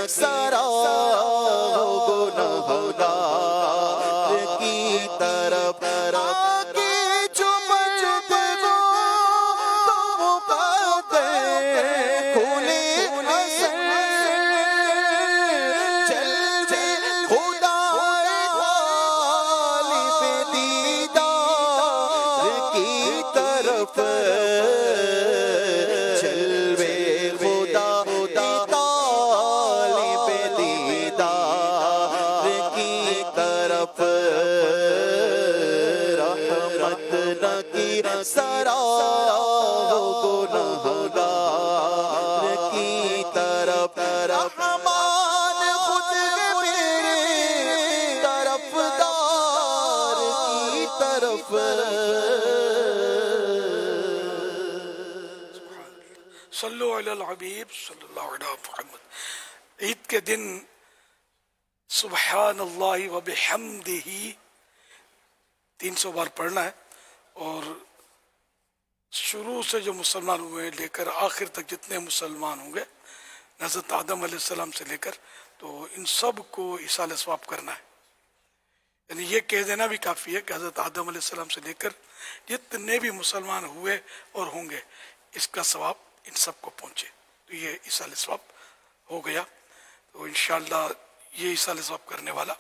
سرا گنہگار کی طرف آگے جو مرد وہ مقدر کھلے اثر جلوے خدا غالب دیدار کی طرف جلوے خدا طالب دیدار کی طرف رحمت نہ کی سرا گنہگار کی طرف رحمان خود میرے طرفدار کی طرف صلو علی الحبیب صلی اللہ علیہ محمد. عید کے دن سبحان اللہ و بحمدہ 300 بار پڑھنا ہے، اور شروع سے جو مسلمان ہوئے لے کر آخر تک جتنے مسلمان ہوں گے حضرت آدم علیہ السلام سے لے کر، تو ان سب کو ایصال ثواب کرنا ہے. یعنی یہ کہہ دینا بھی کافی ہے کہ حضرت آدم علیہ السلام سے لے کر جتنے بھی مسلمان ہوئے اور ہوں گے اس کا ثواب ان سب کو پہنچے. تو یہ ایصال ثواب ہو گیا. تو انشاءاللہ یہ ایصال ثواب کرنے والا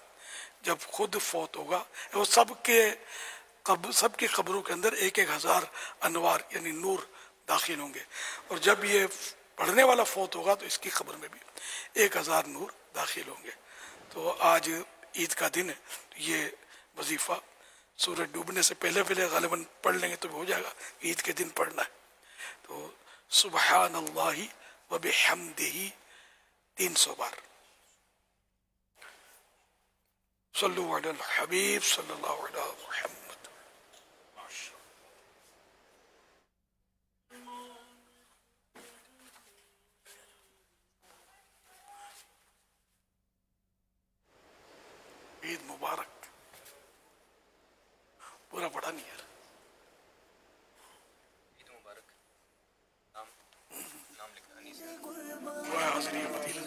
جب خود فوت ہوگا، وہ سب کی قبروں کے اندر 1000 انوار یعنی نور داخل ہوں گے، اور جب یہ پڑھنے والا فوت ہوگا تو اس کی قبر میں بھی 1000 نور داخل ہوں گے. تو آج عید کا دن ہے، تو یہ وظیفہ سورج ڈوبنے سے پہلے غالباً پڑھ لیں گے تو ہو جائے گا. عید کے دن پڑھنا ہے. تو سبحان اللہ و بحمدہ 300 بار. صلو علی الحبیب صلی اللہ علیہ محمد. عید مبارک. پورا پڑھا نہیں یار. حاضری مدینہ.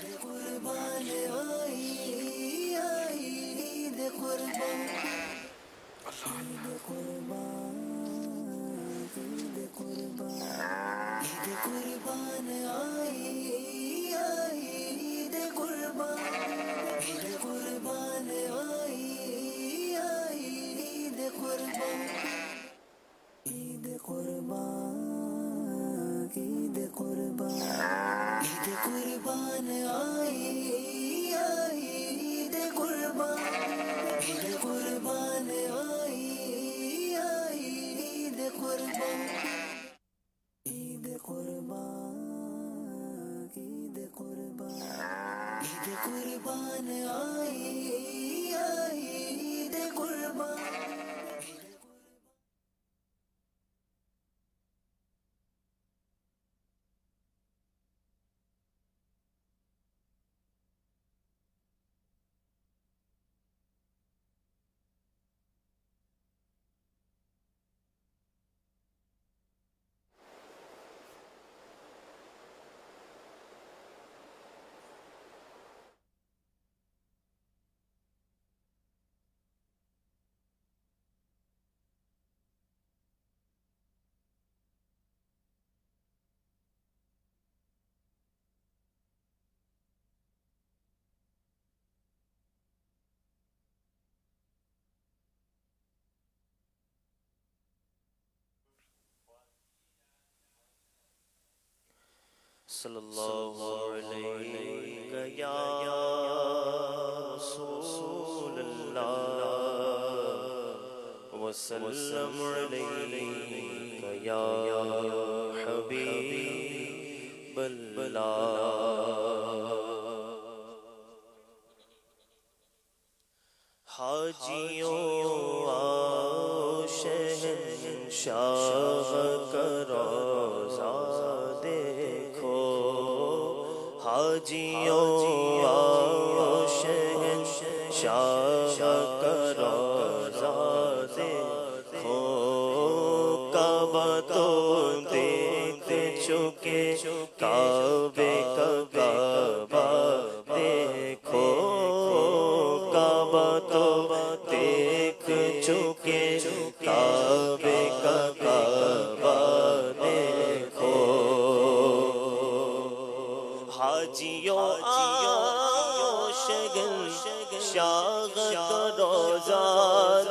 صلی اللہ علیہ یا رسول اللہ وسلم علیہ یا حبیب اللہ. حاجیوں آؤ شہنشاہ کا روضہ دیکھو، حاجیوں آؤ شہنشاہ کا روضہ دیکھو. کعبہ تو دیکھ چکے، کعبے کا کعبہ شاہ کا روزہ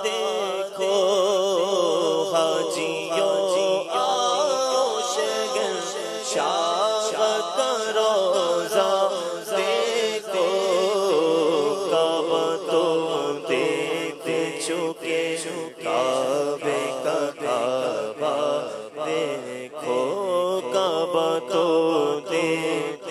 دیکھو حاجیوں آؤ شگن شاہ کا روزہ دیکھو کعبہ تو دیکھ چکے کعبے کا کعبہ دیکھو کعبہ تو دیکھ